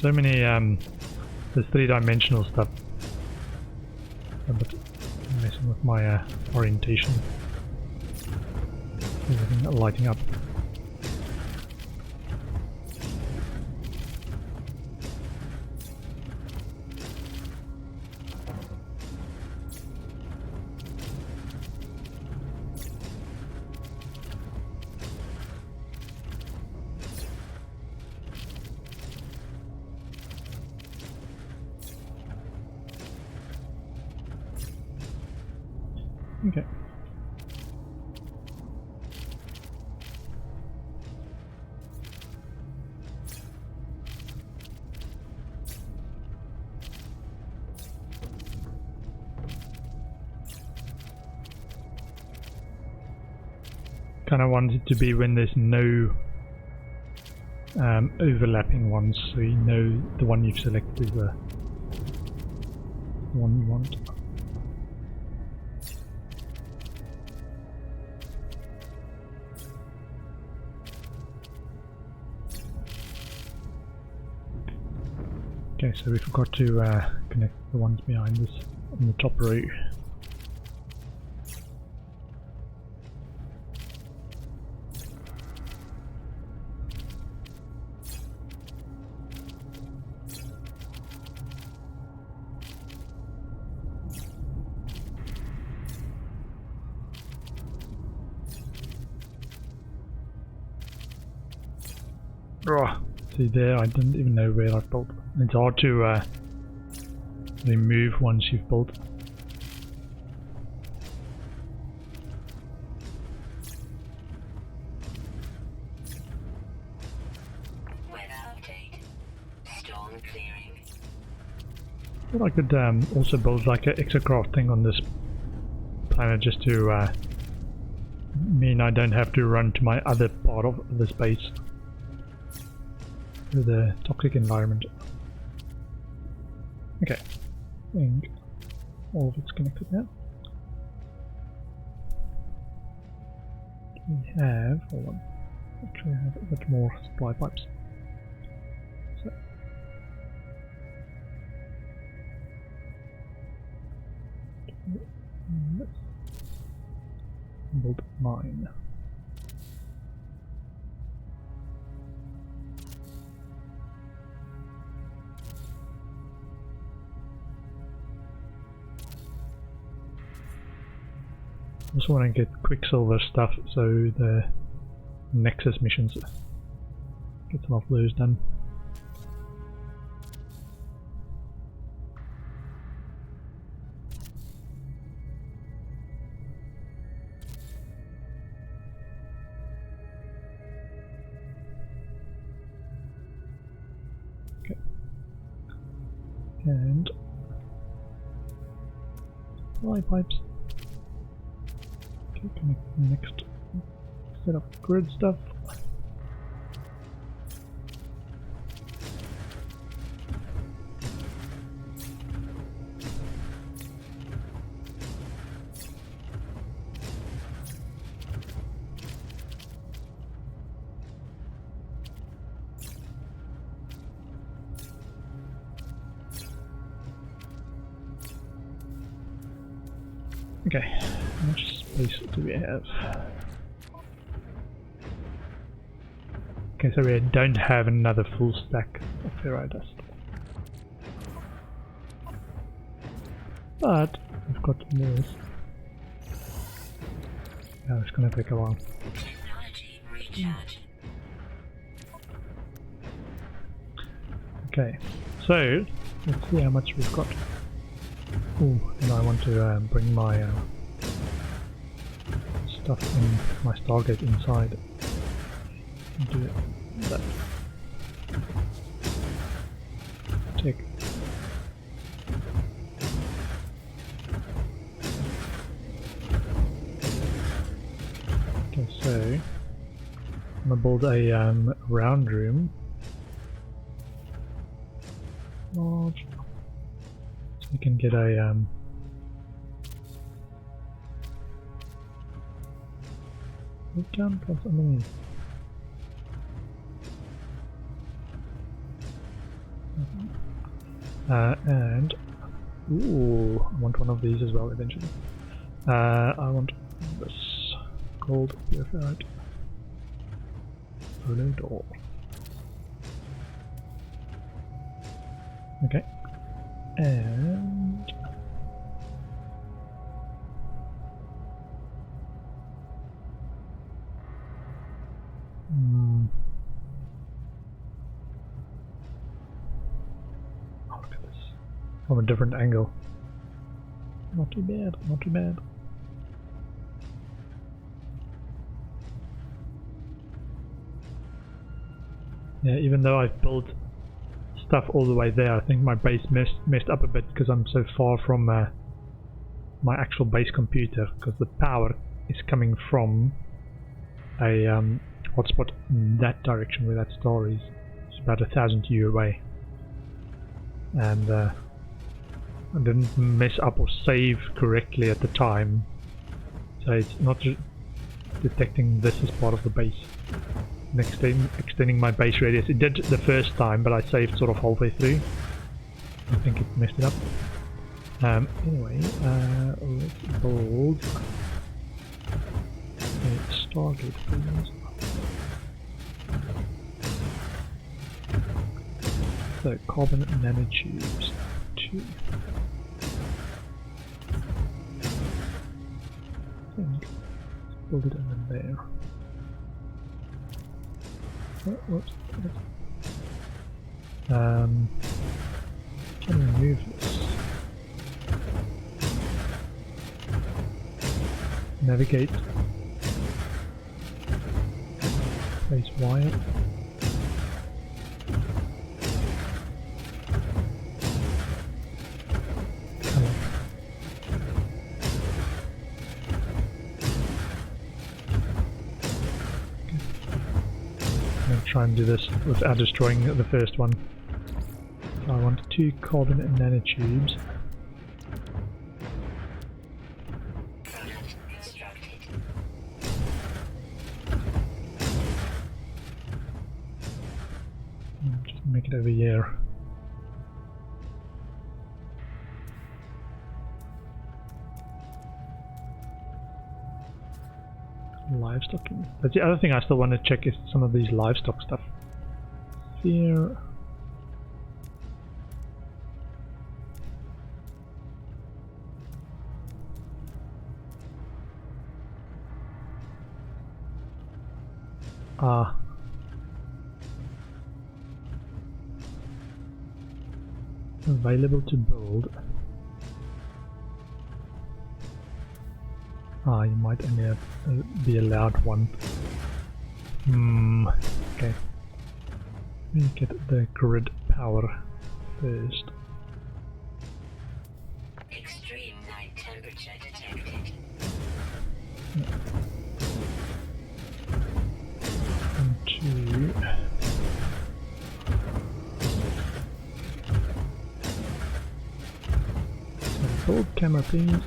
so many this three-dimensional stuff. But messing with my orientation. Everything lighting up. Okay. Kind of want it to be when there's no overlapping ones, so you know the one you've selected is the one you want. Okay, so we forgot to connect the ones behind us on the top row. Oh, see there, I didn't even know where I built. It's hard to remove once you've built. Weather update. Storm clearing. But I could also build like an exocraft thing on this planet just to mean I don't have to run to my other part of the space. To the toxic environment. Okay, I think all of it's connected now. We have, hold on, actually I have a bit more supply pipes. So. Build 9. Also want to get Quicksilver stuff, so the Nexus missions, get some of those done. Okay. And supply pipes. Connect the next set of grid stuff. Okay, how much space do we have? Okay, so we don't have another full stack of ferro dust. But we've got this. Yeah, it's gonna take a while. Technology recharge. Okay, so let's see how much we've got. Oh, and I want to bring my stuff in my Stargate inside. Do that. Take. Okay, so I'm gonna build a round room. Large. So we can get a we can put underneath. And ooh, I want one of these as well eventually. I want this gold purified roller door. Okay, and oh, look at this from a different angle. Not too bad, not too bad. Yeah, even though I've built stuff all the way there, I think my base messed up a bit because I'm so far from my actual base computer, because the power is coming from a hotspot in that direction where that star is. It's about 1,000 U away. And I didn't mess up or save correctly at the time, so it's not detecting this as part of the base. Extending my base radius. It did the first time, but I saved sort of halfway through. I think it messed it up. Anyway, let's build a Stargate, please. So, carbon nanotubes 2. I think let's build it in there. Oh, whoops. Can we move this? Navigate. Place wire. Try and do this without destroying the first one. So I want 2 carbon nanotubes. Just make it over here. Livestock. That's the other thing I still want to check, is some of these livestock stuff. Here. Available to build. You might only be allowed one. Okay. Let me get the grid power first. Extreme night temperature detected. And 2. So build camera, please.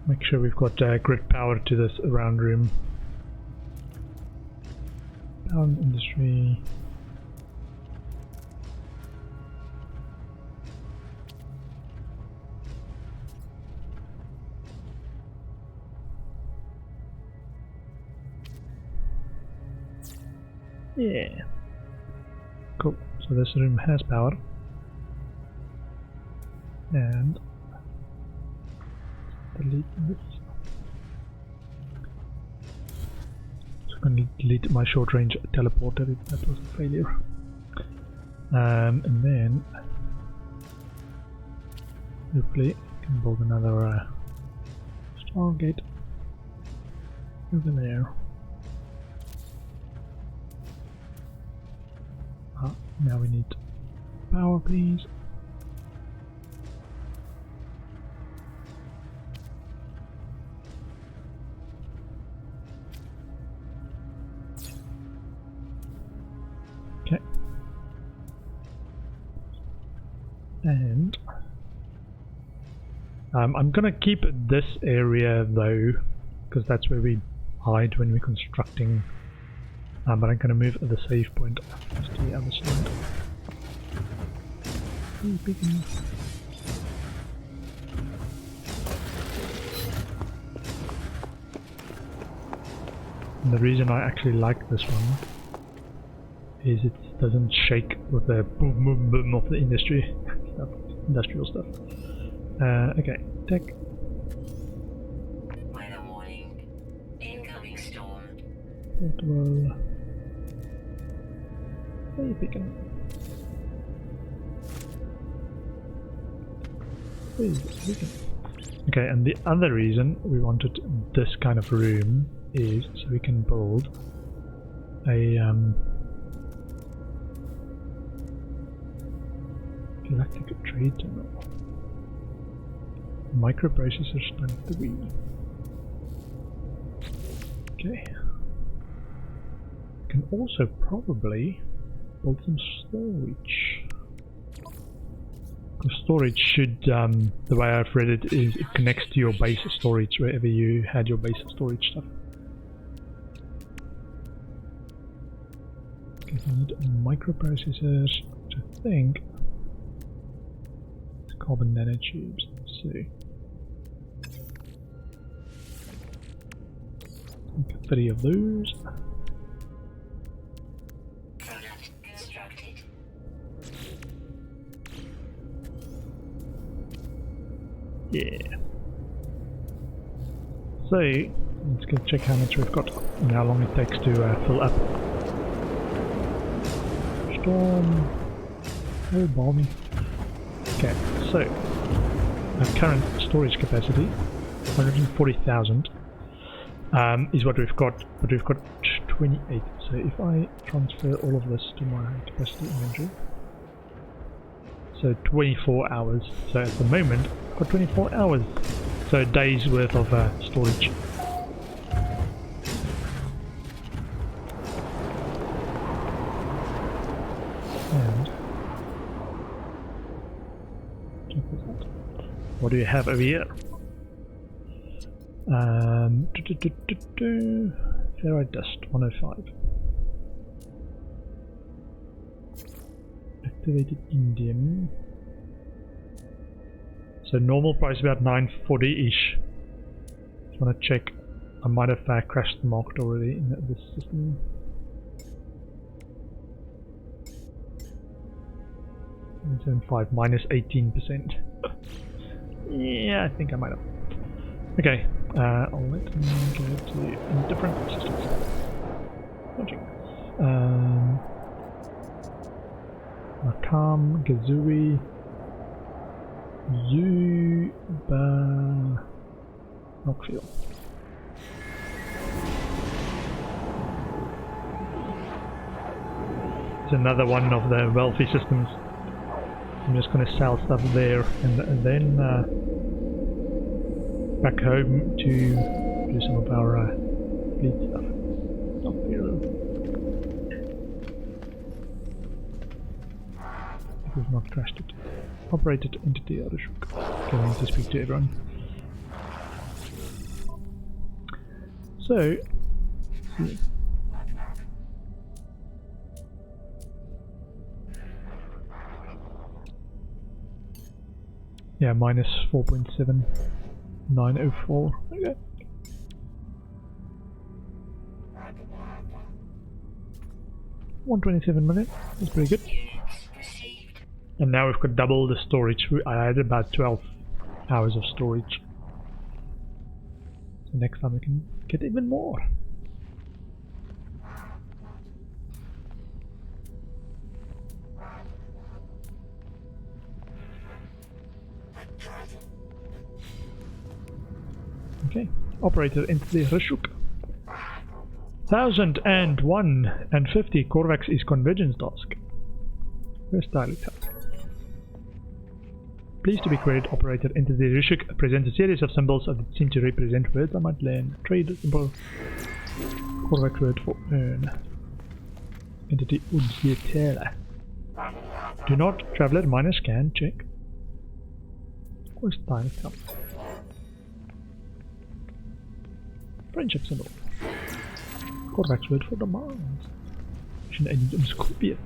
Make sure we've got grid power to this round room. Power industry. Yeah. Cool. So this room has power. And delete this. So I'm going to delete my short range teleporter if that was a failure. And then hopefully I can build another Stargate over there. Now we need power, please. Okay. And I'm gonna keep this area though, because that's where we hide when we're constructing But I'm gonna move the save point to the other side. And the reason I actually like this one is it doesn't shake with the boom boom boom of the industrial stuff. Okay, tech. Weather warning. Incoming storm. Portable. Where are you picking? Where is it picking? Okay, and the other reason we wanted this kind of room is so we can build a galactic trade tunnel. Microprocessors times 3. Okay. Can also probably build some storage. Because storage should, the way I've read it is it connects to your base storage wherever you had your base storage stuff. Okay, so I need microprocessors, which I think it's carbon nanotubes. Let's see. Get 30 of those. Product constructed. Yeah. So let's go check how much we've got and how long it takes to fill up. Storm. Oh, balmy. Okay, so our current storage capacity, 140,000, is what we've got, but we've got 28. So if I transfer all of this to my capacity inventory, so 24 hours. So at the moment, I've got 24 hours. So a day's worth of storage. And what do you have over here? Ferrite dust 105. Activated indium. So normal price about 940-ish. Just want to check. I might have crashed the market already in this system. -5 minus 18%. Yeah, I think I might have. Okay, I'll let me go to different systems. Logic. Makam, Gazooey, Zuba, Knockfield. It's another one of the wealthy systems. I'm just going to sell stuff there and then back home to do some of our fleet stuff. Knockfield. We've not crashed it. Operated entity Arishuk. Going to speak to everyone. So, let's see. Yeah, minus 4.7904. Okay. $127 million. That's pretty good. And now we've got double the storage. I had about 12 hours of storage. So next time we can get even more. Okay, operator into the Rashuk. 1001 and 50 Corvax is convergence task. First dialect task. Pleased to be created operator into the Rishuk presents a series of symbols that seem to represent words I might learn. Trade symbol. Corvax word for earn. Entity Udzietela. Do not traveler minus scan check. First dialect task. Friendship symbol. Corvax word for demand. Mission indium scorpion.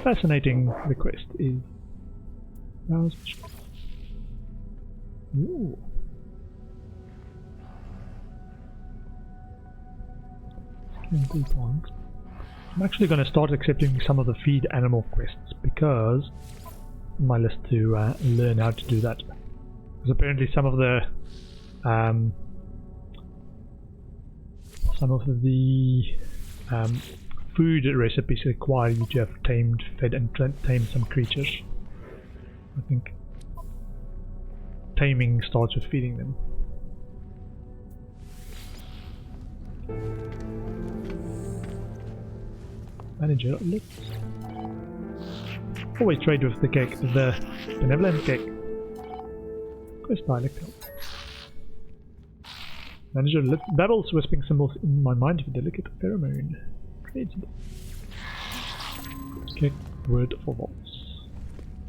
Fascinating request is browse. Ooh. Points. I'm actually going to start accepting some of the feed animal quests because on my list to learn how to do that. Because apparently some of the food recipes require you to have tamed, fed, and tamed some creatures. I think taming starts with feeding them. Manager, let's always trade with the cake, the benevolent cake. Quest dialect. Manager, babbles whispering symbols in my mind with delicate pheromone. Trade symbol. Cake, word for vaults.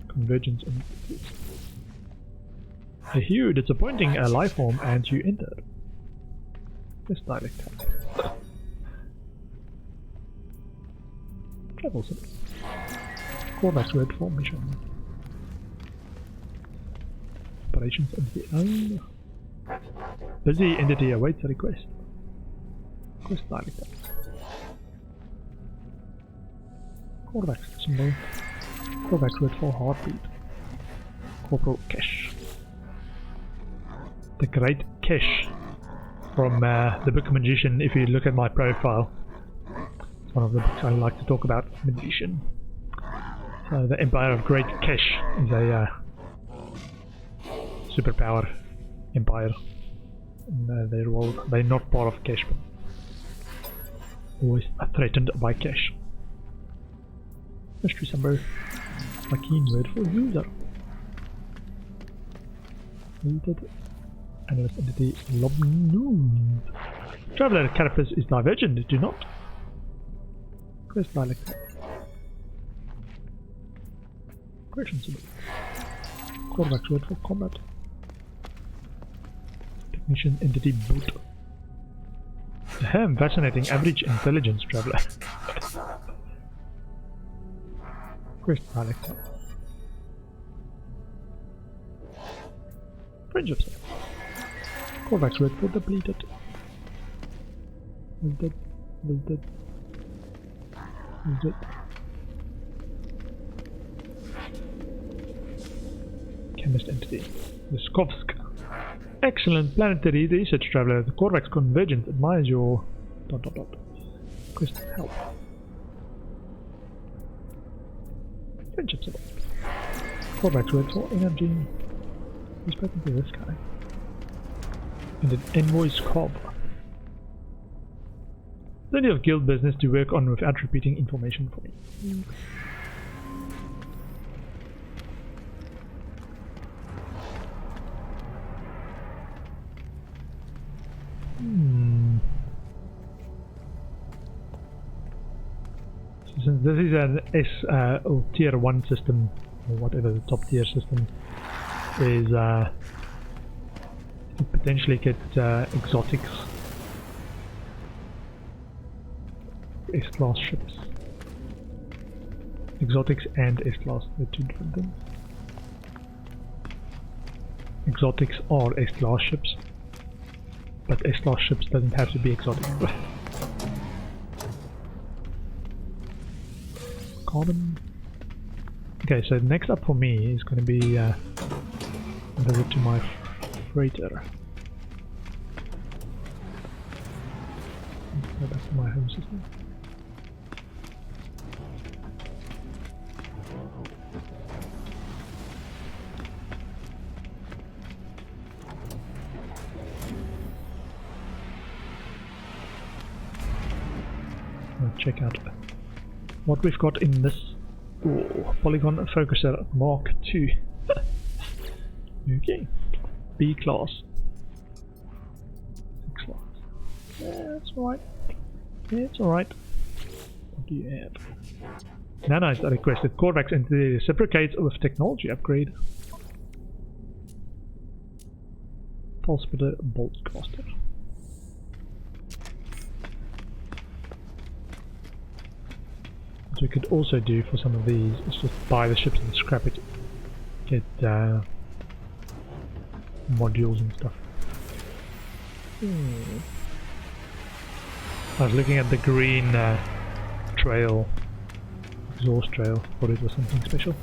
Convergence and a hue disappointing a life form and you entered. Quest dialect. Travel symbol. Callback word for mission. Operations of the own. Busy entity awaits a request. Quest director. Callback symbol. Callback word for heartbeat. Corporal Cash. The Great Cash from the Book Magician. If you look at my profile, it's one of the books I like to talk about. Magician. So the Empire of Great Cash is a superpower empire. In their world, they're not part of Cash, but always threatened by Cash. Mystery symbol. A keen word for user. Deleted. Analyst entity Lobnoon. Traveler carapace is divergent, do not. Quest dialect. Question symbol. Callback word for combat. Technician entity boot. Ahem, fascinating average intelligence traveler. Quest dialect. Friendship symbol. Callback word for depleted. Deleted. Chemist entity. Viskovsk. Excellent planetary research traveler. The Corvax Convergence admires your... ... Quest help. Friendship symbol. Corvax word for energy. Who's spoken to this guy? And an envoy's cob. Plenty of guild business to work on without repeating information for me. So since this is an or tier 1 system, or whatever the top tier system is, you potentially get exotics. S-class ships. Exotics and S-class, they're two different things. Exotics are S-class ships, but S-class ships doesn't have to be exotic. Carbon. Okay, so next up for me is going to be visit to my freighter. Let's go back to my home system. Check out what we've got in this polygon focuser Mark II. Okay, B class. 6 class. That's alright. It's alright. What do you have? Nanites are requested. Corvax entity reciprocates with technology upgrade. Pulse splitter bolt caster. What we could also do for some of these is just buy the ships and scrap it. Get modules and stuff. I was looking at the green trail, exhaust trail, thought it was something special.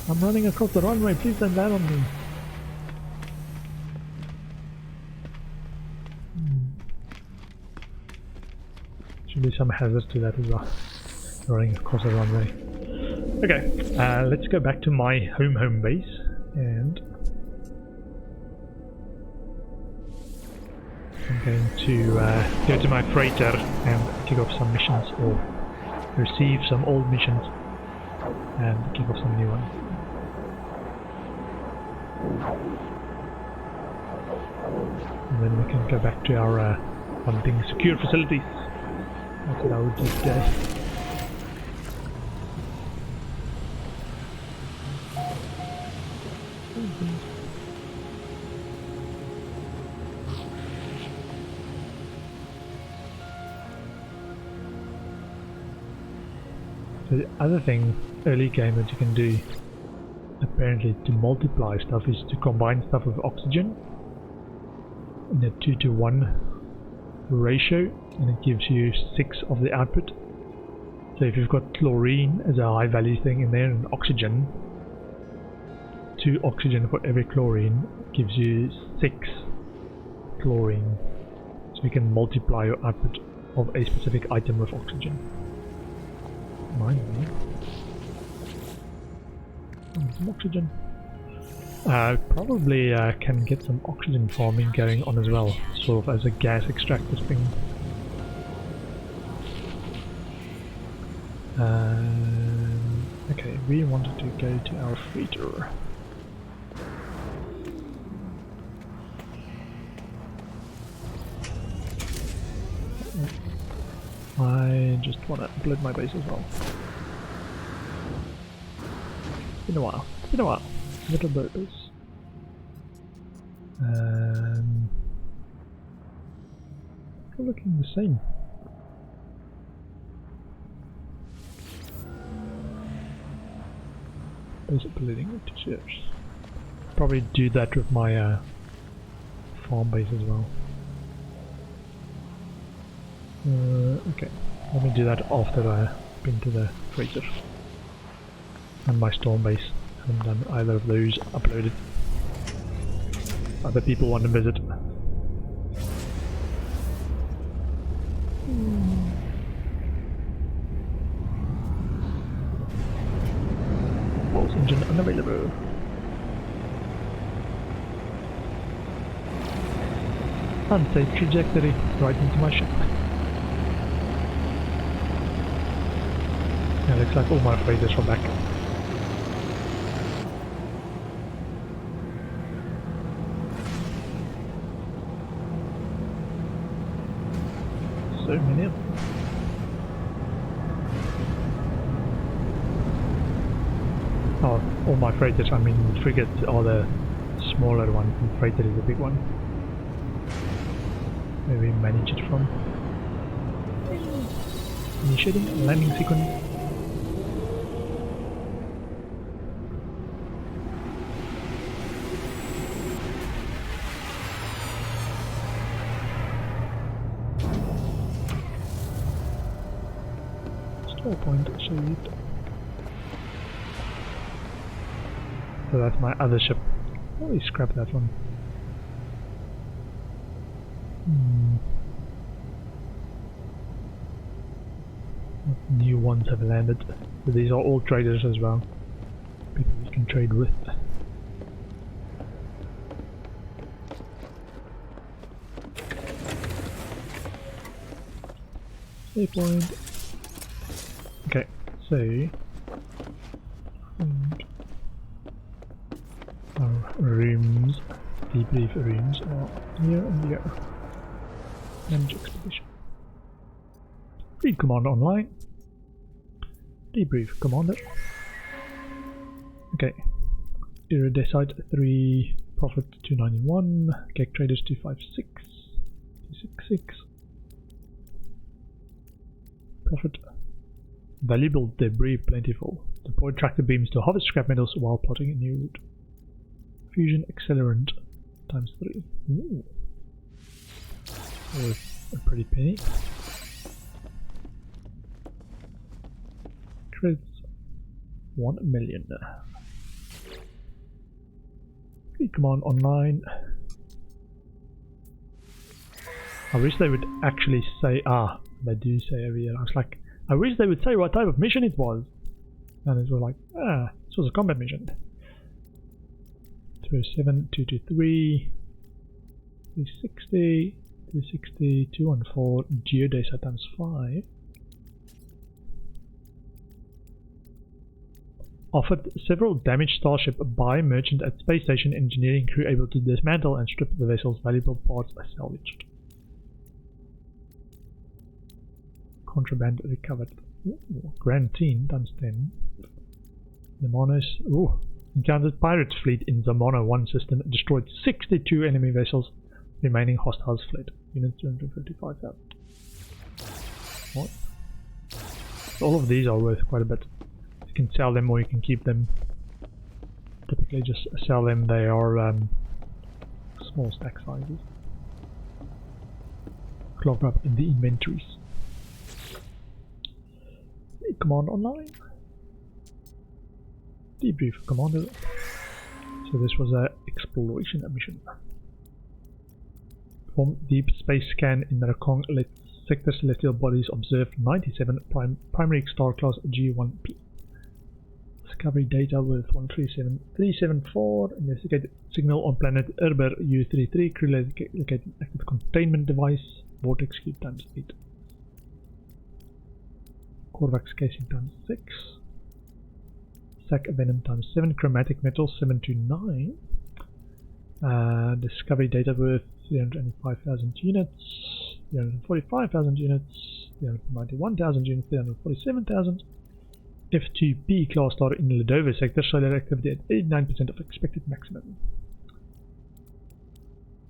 I'm running across the runway, please don't land on me. Should be some hazards to that as well. Running across the runway. Okay, let's go back to my home base and I'm going to go to my freighter and kick off some missions or receive some old missions and kick off some new ones. And then we can go back to our hunting secure facilities. That's what I would do today. So the other thing early game that you can do apparently to multiply stuff is to combine stuff with oxygen in a 2-to-1 ratio, and it gives you 6 of the output. So if you've got chlorine as a high value thing in there and oxygen, 2 oxygen for every chlorine gives you 6 chlorine. So you can multiply your output of a specific item with oxygen. Mind me. Some oxygen. Probably can get some oxygen farming going on as well, sort of as a gas extractor thing. Okay, we wanted to go to our freighter. I just want to upload my base as well. Been a while. Been a while. Little burgers. They're looking the same. Basic polluting with t-shirts. Probably do that with my farm base as well. Okay, let me do that after I've been to the freighter and my storm base. I haven't done either of those uploaded. Other people want to visit. Pulse engine unavailable. Unsafe trajectory right into my ship. Yeah, looks like all my freighters are back. So many of them. Oh, all my freighters, I mean frigates are the smaller ones and freighter is the big one. Where we manage it from. Initiating landing sequence. Point achieved. So that's my other ship. Oh, we scrap that one. New ones have landed. So these are all traders as well. People you can trade with. Save point. Okay, so our rooms, debrief rooms are here and here. Manage expedition. Read command online. Debrief commander. Okay. Iridesite 3, profit 291, Gag traders 256, 266. profit. Valuable debris plentiful. Deploy tractor beams to harvest scrap metals while plotting a new route. Fusion accelerant ×3. Ooh. Worth a pretty penny. Credits 1 million. Fleet command online. I wish they would actually say, they do say over here. I was like, I wish they would say what type of mission it was. And it was like, this was a combat mission. 207, 223, 360, 260, 214, geodata ×5. Offered several damaged starship by merchant at space station engineering crew able to dismantle and strip the vessel's valuable parts salvaged. Contraband recovered. Ooh, Grand Teen ×10. Zamanos. Ooh. Encountered pirates fleet in Zamano 1 system. Destroyed 62 enemy vessels. Remaining hostiles fled. Units 255,000. What? So all of these are worth quite a bit. You can sell them or you can keep them. Typically just sell them. They are small stack sizes. Clock up in the inventories. Command online. Debrief commander. So this was an exploration mission. From deep space scan in the Rakong sector, celestial bodies observed 97 primary star class G1P. Discovery data with 137374. Investigate signal on planet Erber U33. Crew located active containment device. Vortex cube ×8. Corvax casing ×6. Sac venom ×7. Chromatic metal 729. Discovery data worth 385,000 units, 345,000 units, 391,000 units, 347,000. F2P class star in Ladova sector. Solar activity at 89% of expected maximum.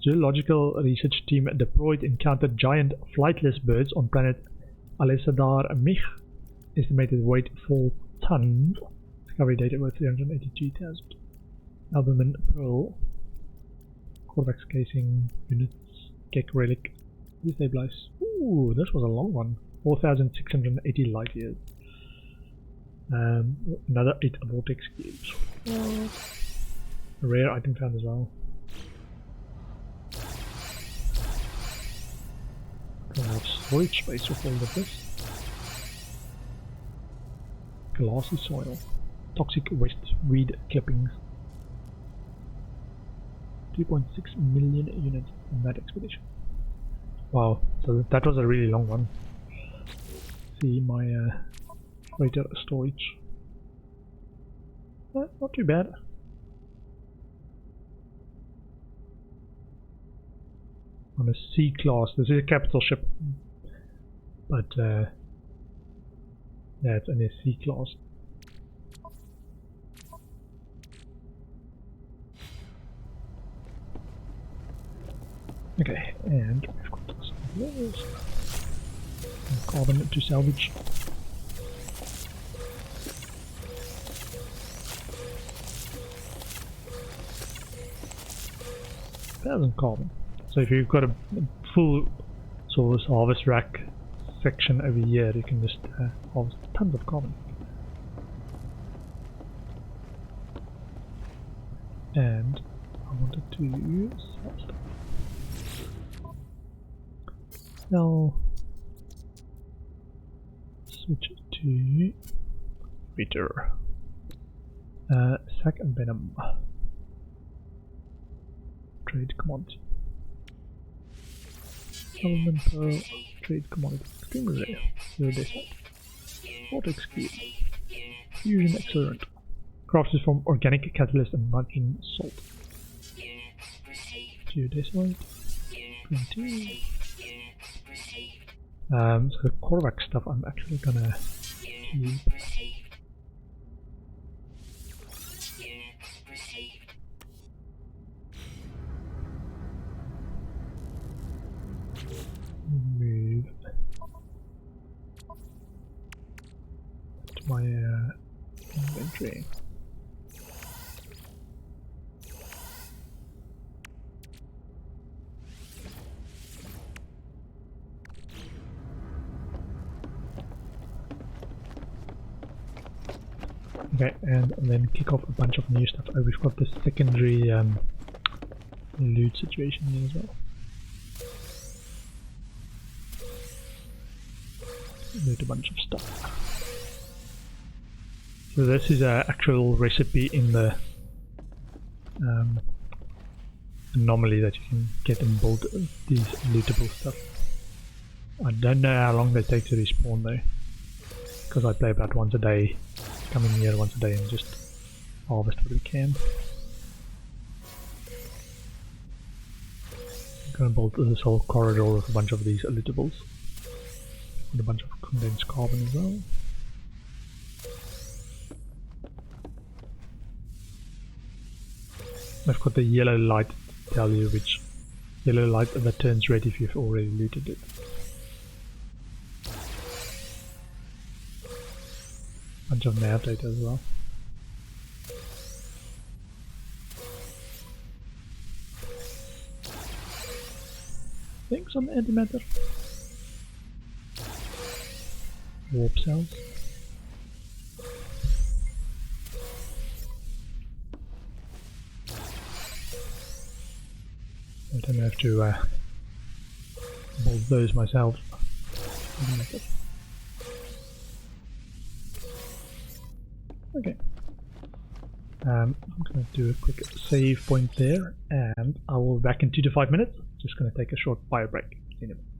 Geological research team deployed encountered giant flightless birds on planet Alesadar Mich. Estimated weight 4 tons. Discovery data worth 382,000. Albumin pearl. Corvax casing units. Gek relic. Destabilize. Ooh, this was a long one. 4,680 light years. Another 8 vortex cubes. A rare item found as well. Gonna have storage space with all of this. Glassy soil. Toxic waste weed clippings. 2.6 million units on that expedition. Wow, so that was a really long one. See my freighter storage. Not too bad. On a C class, this is a capital ship, but yeah, it's only a C class. Okay, and we've got some of those. And carbon to salvage. $1,000 carbon. So if you've got a full sort of harvest rack section over here, you can just harvest tons of carbon. And I wanted to sell stuff. Now switch to Twitter. Sac and venom. Trade commodity. Element pearl. Trade commodity. Extremely rare. Zero desert. Vortex cube. Fusion accelerant. Crafted from organic catalyst and nitrogen salt. Geodesite. 20. So the Korvac stuff I'm actually gonna keep. Move. my inventory. Okay, and then kick off a bunch of new stuff. Oh, we've got the secondary loot situation here as well. Loot a bunch of stuff. So this is an actual recipe in the anomaly that you can get and build these lootable stuff. I don't know how long they take to respawn though, because I play about once a day, come in here once a day and just harvest what we can. I'm gonna build this whole corridor with a bunch of these lootables. And a bunch of condensed carbon as well. I've got the yellow light to tell you which yellow light that turns red if you've already looted it. Bunch of nav data as well. Things on antimatter. Warp cells. I don't have to build those myself. Okay. I'm going to do a quick save point there, and I will be back in 2 to 5 minutes. Just going to take a short bio break. See you in a minute.